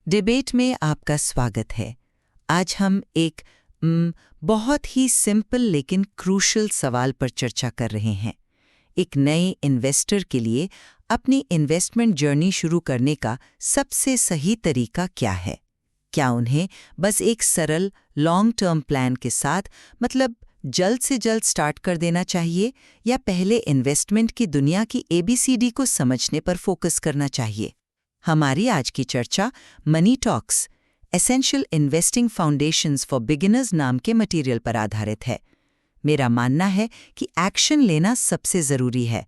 Debate में आपका स्वागत है। आज हम एक बहुत ही सिंपल लेकिन क्रूशल सवाल पर चर्चा कर रहे हैं। एक नए इन्वेस्टर के लिए अपनी इन्वेस्टमेंट जर्नी शुरू करने का सबसे सही तरीका क्या है? क्या उन्हें बस एक सरल लॉन्ग टर्म प्लान के साथ जल्द से जल्द स्टार्ट कर देना चाहिए, या पहले इन्वेस्टमेंट की दुनिया की ABCD को समझने पर फोकस करना चाहिए? हमारी आज की चर्चा money talks essential investing foundations for beginners नाम के मटेरियल पर आधारित है। मेरा मानना है कि एक्शन लेना सबसे ज़रूरी है।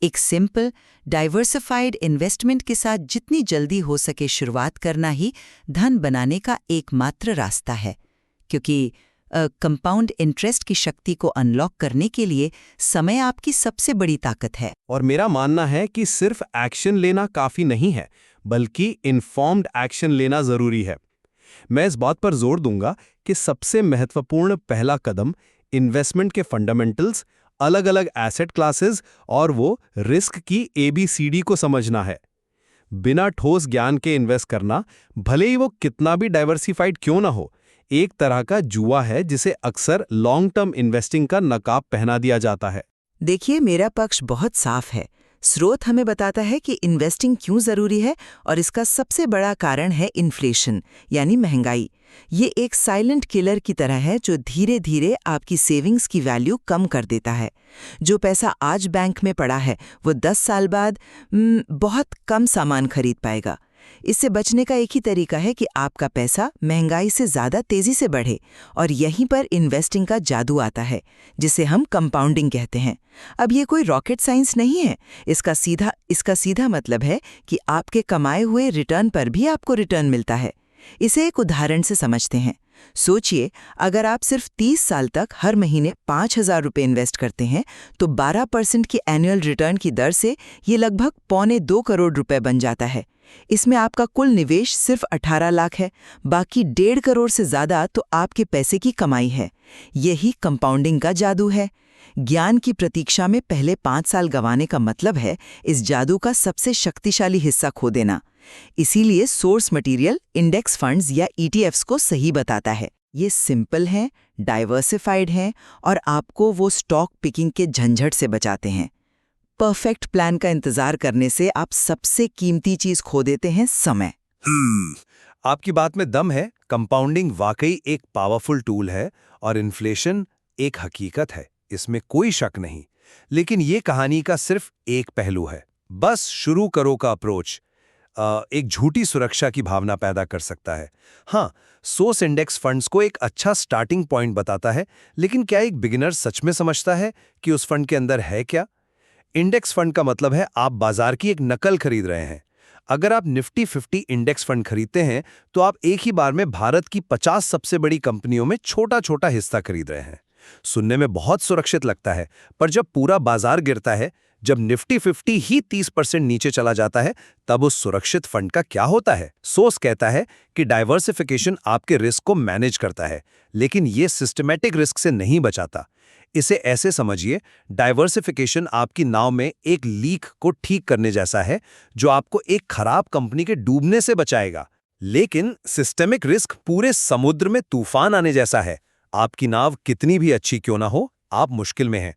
एक सिंपल, डाइवर्सिफाइड इन्वेस्टमेंट के साथ जितनी जल्दी हो सके शुरुआत करना ही धन बनाने का एकमात्र रास्ता है, क्योंकि कंपाउंड इंटरेस्ट की शक्ति को अनलॉक करने के लिए समय आपकी सबसे बड़ी ताकत है। और मेरा मानना है कि सिर्फ एक्शन लेना काफी नहीं है, बल्कि इन्फॉर्म्ड एक्शन लेना जरूरी है। मैं इस बात पर जोर दूंगा कि सबसे महत्वपूर्ण पहला कदम इन्वेस्टमेंट के फंडामेंटल्स, अलग अलग एसेट क्लासेस और वो रिस्क की ABCD को समझना है। बिना ठोस ज्ञान के इन्वेस्ट करना, भले ही वो कितना भी डाइवर्सिफाइड क्यों ना हो, एक तरह का जुआ है जिसे अक्सर लॉन्ग टर्म इन्वेस्टिंग का नकाब पहना दिया जाता है। देखिए, मेरा पक्ष बहुत साफ है। स्रोत हमें बताता है कि इन्वेस्टिंग क्यों जरूरी है, और इसका सबसे बड़ा कारण है इन्फ्लेशन यानी महंगाई। ये एक साइलेंट किलर की तरह है जो धीरे धीरे आपकी सेविंग्स की वैल्यू कम कर देता है। जो पैसा आज बैंक में पड़ा है वो 10 साल बाद बहुत कम सामान खरीद पाएगा। इससे बचने का एक ही तरीका है कि आपका पैसा महंगाई से ज़्यादा तेज़ी से बढ़े, और यहीं पर इन्वेस्टिंग का जादू आता है, जिसे हम कंपाउंडिंग कहते हैं। अब ये कोई रॉकेट साइंस नहीं है। इसका सीधा मतलब है कि आपके कमाए हुए रिटर्न पर भी आपको रिटर्न मिलता है। इसे एक उदाहरण से समझते हैं। सोचिए, अगर आप सिर्फ 30 साल तक हर महीने 5,000 रुपये इन्वेस्ट करते हैं तो 12% की एनुअल रिटर्न की दर से ये लगभग 2.25 करोड़ रुपए बन जाता है। इसमें आपका कुल निवेश सिर्फ 18 लाख है, बाकी 1.5 करोड़ से ज़्यादा तो आपके पैसे की कमाई है। यही कंपाउंडिंग का जादू है। ज्ञान की प्रतीक्षा में पहले 5 साल गंवाने का मतलब है इस जादू का सबसे शक्तिशाली हिस्सा खो देना। इसीलिए सोर्स मटेरियल इंडेक्स फंड्स या ETFs को सही बताता है। ये सिंपल हैं, डाइवर्सिफाइड हैं और आपको वो स्टॉक पिकिंग के झंझट से बचाते हैं। परफेक्ट प्लान का इंतजार करने से आप सबसे कीमती चीज खो देते हैं, समय। आपकी बात में दम है। कंपाउंडिंग वाकई एक पावरफुल टूल है और इन्फ्लेशन एक हकीकत है, इसमें कोई शक नहीं। लेकिन ये कहानी का सिर्फ एक पहलू है। बस शुरू करो का अप्रोच एक झूठी सुरक्षा की भावना पैदा कर सकता है। हाँ, सोर्स इंडेक्स फंड्स को एक अच्छा स्टार्टिंग पॉइंट बताता है, लेकिन क्या एक बिगिनर सच में समझता है कि उस फंड के अंदर है क्या? इंडेक्स फंड का मतलब है आप बाजार की एक नकल खरीद रहे हैं। अगर आप निफ्टी 50 इंडेक्स फंड खरीदते हैं तो आप एक ही बार में भारत की 50 सबसे बड़ी कंपनियों में छोटा छोटा हिस्सा खरीद रहे हैं। सुनने में बहुत सुरक्षित लगता है, पर जब पूरा बाजार गिरता है, जब निफ्टी 50 ही 30% नीचे चला जाता है, तब उस सुरक्षित फंड का क्या होता है? सोर्स कहता है कि डाइवर्सिफिकेशन आपके रिस्क को मैनेज करता है, लेकिन ये सिस्टमैटिक रिस्क से नहीं बचाता। इसे ऐसे समझिए, डाइवर्सिफिकेशन आपकी नाव में एक लीक को ठीक करने जैसा है, जो आपको एक खराब कंपनी के डूबने से बचाएगा। लेकिन सिस्टमिक रिस्क पूरे समुद्र में तूफान आने जैसा है। आपकी नाव कितनी भी अच्छी क्यों ना हो, आप मुश्किल में हैं।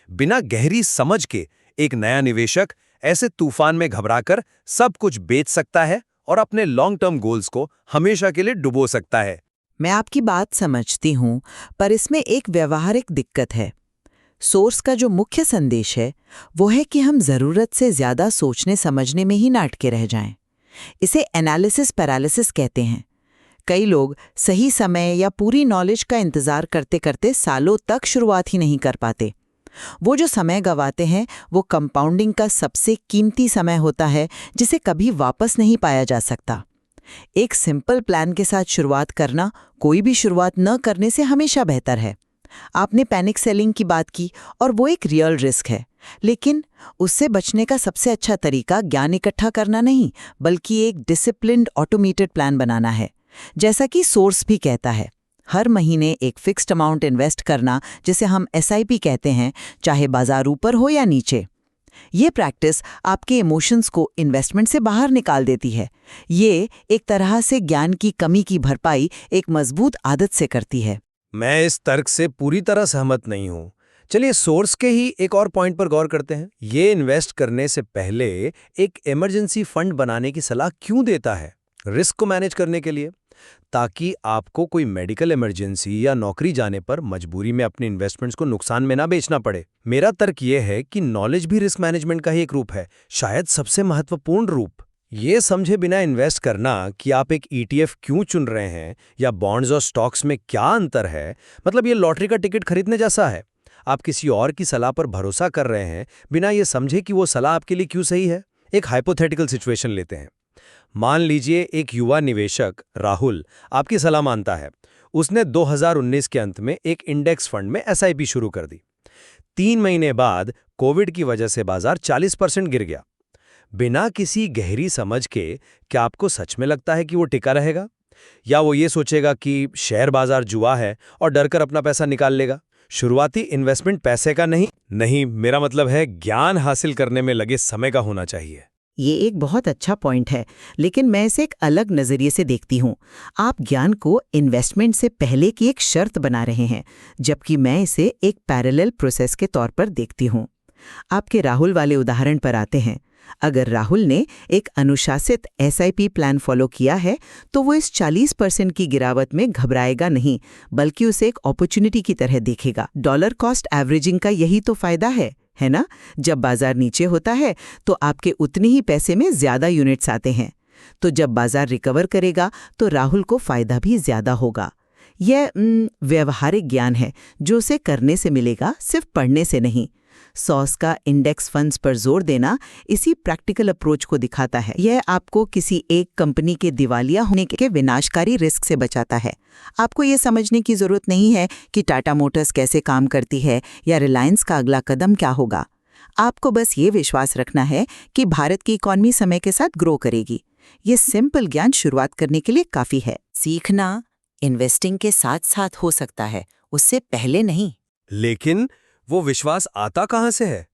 बिना गहरी समझ के एक नया निवेशक ऐसे तूफान में घबराकर सब कुछ बेच सकता है और अपने लॉन्ग टर्म गोल्स को हमेशा के लिए डुबो सकता है। मैं आपकी बात समझती हूँ, पर इसमें एक व्यवहारिक दिक्कत है। सोर्स का जो मुख्य संदेश है वो है कि हम ज़रूरत से ज़्यादा सोचने समझने में ही नाटके रह जाएं। इसे एनालिसिस पैरालिसिस कहते हैं। कई लोग सही समय या पूरी नॉलेज का इंतज़ार करते करते सालों तक शुरुआत ही नहीं कर पाते। वो जो समय गंवाते हैं वो कंपाउंडिंग का सबसे कीमती समय होता है, जिसे कभी वापस नहीं पाया जा सकता। एक सिंपल प्लान के साथ शुरुआत करना कोई भी शुरुआत न करने से हमेशा बेहतर है। आपने पैनिक सेलिंग की बात की और वो एक रियल रिस्क है, लेकिन उससे बचने का सबसे अच्छा तरीका ज्ञान इकट्ठा करना नहीं, बल्कि एक डिसिप्लिन्ड ऑटोमेटेड प्लान बनाना है। जैसा कि सोर्स भी कहता है, हर महीने एक फिक्स्ड अमाउंट इन्वेस्ट करना, जिसे हम SIP कहते हैं, चाहे बाजार ऊपर हो या नीचे। ये प्रैक्टिस आपके इमोशंस को इन्वेस्टमेंट से बाहर निकाल देती है। ये एक तरह से ज्ञान की कमी की भरपाई एक मजबूत आदत से करती है। मैं इस तर्क से पूरी तरह सहमत नहीं हूँ। चलिए सोर्स के ही एक और पॉइंट पर गौर करते हैं। ये इन्वेस्ट करने से पहले एक इमरजेंसी फंड बनाने की सलाह क्यों देता है? रिस्क को मैनेज करने के लिए, ताकि आपको कोई मेडिकल इमरजेंसी या नौकरी जाने पर मजबूरी में अपने इन्वेस्टमेंट्स को नुकसान में ना बेचना पड़े। मेरा तर्क ये है कि नॉलेज भी रिस्क मैनेजमेंट का ही एक रूप है, शायद सबसे महत्वपूर्ण रूप। ये समझे बिना इन्वेस्ट करना कि आप एक ETF क्यों चुन रहे हैं या बॉन्ड्स और स्टॉक्स में क्या अंतर है, मतलब ये लॉटरी का टिकट खरीदने जैसा है। आप किसी और की सलाह पर भरोसा कर रहे हैं बिना ये समझे कि वो सलाह आपके लिए क्यों सही है। एक हाइपोथेटिकल सिचुएशन लेते हैं। मान लीजिए एक युवा निवेशक राहुल आपकी सलाह मानता है। उसने 2019 के अंत में एक इंडेक्स फंड में SIP शुरू कर दी। 3 महीने बाद कोविड की वजह से बाजार 40% गिर गया। बिना किसी गहरी समझ के क्या आपको सच में लगता है कि वो टिका रहेगा, या वो ये सोचेगा कि शेयर बाजार जुआ है और डरकर अपना पैसा निकाल लेगा? शुरुआती इन्वेस्टमेंट पैसे का नहीं, मेरा मतलब है ज्ञान हासिल करने में लगे समय का होना चाहिए। ये एक बहुत अच्छा पॉइंट है, लेकिन मैं इसे एक अलग नज़रिए से देखती हूँ। आप ज्ञान को इन्वेस्टमेंट से पहले की एक शर्त बना रहे हैं, जबकि मैं इसे एक पैरेलल प्रोसेस के तौर पर देखती हूँ। आपके राहुल वाले उदाहरण पर आते हैं। अगर राहुल ने एक अनुशासित SIP प्लान फॉलो किया है, तो वो इस 40% की गिरावट में घबराएगा नहीं, बल्कि उसे एक अपॉर्चुनिटी की तरह देखेगा। डॉलर कॉस्ट एवरेजिंग का यही तो फायदा है ना? जब बाजार नीचे होता है तो आपके उतने ही पैसे में ज्यादा यूनिट्स आते हैं, तो जब बाजार रिकवर करेगा तो राहुल को फायदा भी ज्यादा होगा। यह व्यवहारिक ज्ञान है जो उसे करने से मिलेगा, सिर्फ पढ़ने से नहीं। सॉस का इंडेक्स फंड्स पर जोर देना इसी प्रैक्टिकल अप्रोच को दिखाता है। यह आपको किसी एक कंपनी के दिवालिया होने के विनाशकारी रिस्क से बचाता है। आपको ये समझने की जरूरत नहीं है कि टाटा मोटर्स कैसे काम करती है या रिलायंस का अगला कदम क्या होगा। आपको बस ये विश्वास रखना है कि भारत की इकॉनमी समय के साथ ग्रो करेगी। ये सिंपल ज्ञान शुरुआत करने के लिए काफी है। सीखना इन्वेस्टिंग के साथ साथ हो सकता है, उससे पहले नहीं। लेकिन वो विश्वास आता कहाँ से है?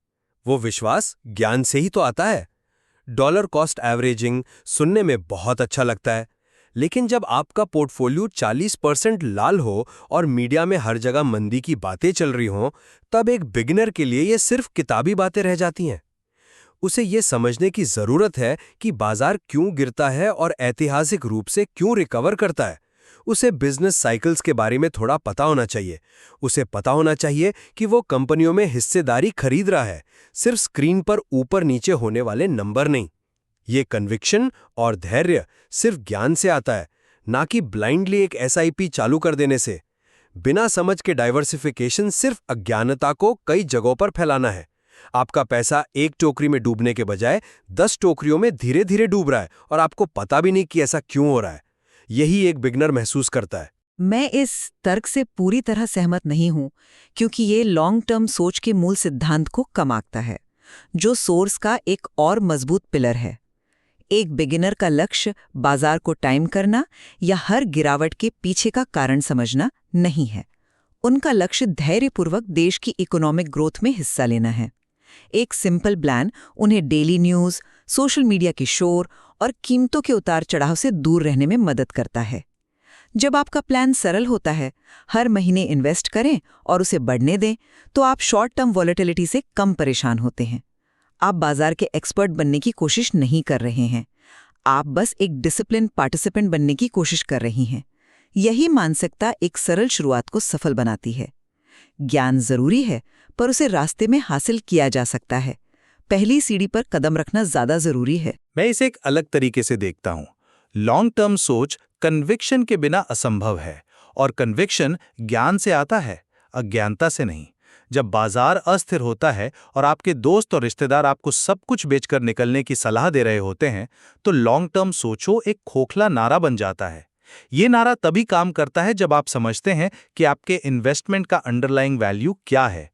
वो विश्वास ज्ञान से ही तो आता है। डॉलर कॉस्ट एवरेजिंग सुनने में बहुत अच्छा लगता है, लेकिन जब आपका पोर्टफोलियो 40% लाल हो और मीडिया में हर जगह मंदी की बातें चल रही हों, तब एक बिगिनर के लिए ये सिर्फ किताबी बातें रह जाती हैं। उसे ये समझने की जरूरत है कि बाजार क्यों गिरता है और ऐतिहासिक रूप से क्यों रिकवर करता है। उसे बिजनेस साइकिल्स के बारे में थोड़ा पता होना चाहिए। उसे पता होना चाहिए कि वो कंपनियों में हिस्सेदारी खरीद रहा है, सिर्फ स्क्रीन पर ऊपर नीचे होने वाले नंबर नहीं। ये कन्विक्शन और धैर्य सिर्फ ज्ञान से आता है, ना कि ब्लाइंडली एक SIP चालू कर देने से। बिना समझ के डाइवर्सिफिकेशन सिर्फ अज्ञानता को कई जगहों पर फैलाना है। आपका पैसा एक टोकरी में डूबने के बजाय 10 टोकरियों में धीरे धीरे डूब रहा है और आपको पता भी नहीं कि ऐसा क्यों हो रहा है। यही एक बिगनर महसूस करता है। मैं इस तर्क से पूरी तरह सहमत नहीं हूं, क्योंकि ये लॉन्ग टर्म सोच के मूल सिद्धांत को कम आंकता है, जो सोर्स का एक और मजबूत पिलर है। एक बिगिनर का लक्ष्य बाजार को टाइम करना या हर गिरावट के पीछे का कारण समझना नहीं है। उनका लक्ष्य धैर्यपूर्वक देश की इकोनॉमिक ग्रोथ में हिस्सा लेना है। एक सिंपल प्लान उन्हें डेली न्यूज़, सोशल मीडिया की शोर और कीमतों के उतार चढ़ाव से दूर रहने में मदद करता है। जब आपका प्लान सरल होता है, हर महीने इन्वेस्ट करें और उसे बढ़ने दें, तो आप शॉर्ट टर्म वॉलेटिलिटी से कम परेशान होते हैं। आप बाजार के एक्सपर्ट बनने की कोशिश नहीं कर रहे हैं, आप बस एक डिसिप्लिन पार्टिसिपेंट बनने की कोशिश कर रही हैं। यही मानसिकता एक सरल शुरुआत को सफल बनाती है। ज्ञान जरूरी है, पर उसे रास्ते में हासिल किया जा सकता है। पहली सीढ़ी पर कदम रखना ज्यादा जरूरी है। मैं इसे एक अलग तरीके से देखता हूँ। लॉन्ग टर्म सोच कन्विक्शन के बिना असंभव है, और कन्विक्शन ज्ञान से आता है, अज्ञानता से नहीं। जब बाजार अस्थिर होता है और आपके दोस्त और रिश्तेदार आपको सब कुछ बेचकर निकलने की सलाह दे रहे होते हैं, तो लॉन्ग टर्म सोचो एक खोखला नारा बन जाता है। ये नारा तभी काम करता है जब आप समझते हैं कि आपके इन्वेस्टमेंट का अंडरलाइंग वैल्यू क्या है।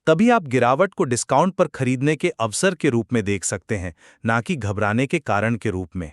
तभी आप गिरावट को डिस्काउंट पर खरीदने के अवसर के रूप में देख सकते हैं, ना कि घबराने के कारण के रूप में।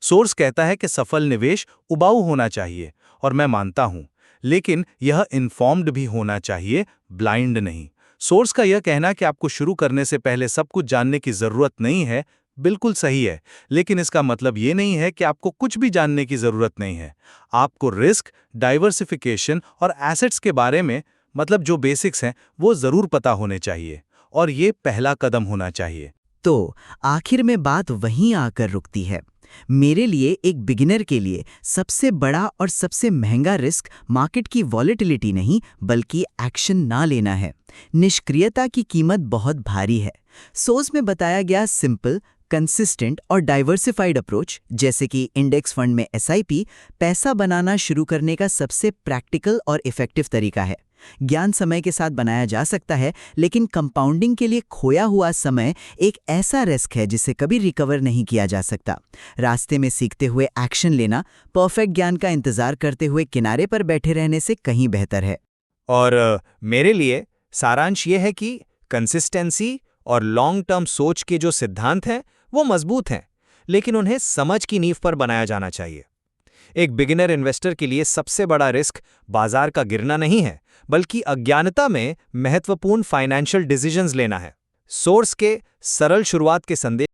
सोर्स कहता है कि सफल निवेश उबाऊ होना चाहिए, और मैं मानता हूं, लेकिन यह इन्फॉर्म्ड भी होना चाहिए, ब्लाइंड नहीं। सोर्स का यह कहना कि आपको शुरू करने से पहले सब कुछ जानने की जरूरत नहीं है, बिल्कुल सही है, लेकिन इसका मतलब ये नहीं है कि आपको कुछ भी जानने की जरूरत नहीं है। आपको रिस्क, डाइवर्सिफिकेशन और एसेट्स के बारे में, मतलब जो बेसिक्स हैं, वो जरूर पता होने चाहिए, और ये पहला कदम होना चाहिए। तो आखिर में बात वहीं आकर रुकती है। मेरे लिए, एक बिगिनर के लिए, सबसे बड़ा और सबसे महंगा रिस्क मार्केट की वॉलेटिलिटी नहीं, बल्कि एक्शन ना लेना है। निष्क्रियता की कीमत बहुत भारी है। सोर्स में बताया गया सिंपल, कंसिस्टेंट और डाइवर्सिफाइड अप्रोच, जैसे कि इंडेक्स फंड में SIP, पैसा बनाना शुरू करने का सबसे प्रैक्टिकल और इफेक्टिव तरीका है। ज्ञान समय के साथ बनाया जा सकता है, लेकिन कंपाउंडिंग के लिए खोया हुआ समय एक ऐसा रिस्क है जिसे कभी रिकवर नहीं किया जा सकता। रास्ते में सीखते हुए एक्शन लेना, परफेक्ट ज्ञान का इंतजार करते हुए किनारे पर बैठे रहने से कहीं बेहतर है। और मेरे लिए सारांश ये है कि कंसिस्टेंसी और लॉन्ग टर्म सोच के जो सिद्धांत हैं वो मजबूत हैं, लेकिन उन्हें समझ की नींव पर बनाया जाना चाहिए। एक बिगिनर इन्वेस्टर के लिए सबसे बड़ा रिस्क बाजार का गिरना नहीं है, बल्कि अज्ञानता में महत्वपूर्ण फाइनेंशियल डिसीजंस लेना है। सोर्स के सरल शुरुआत के संदेश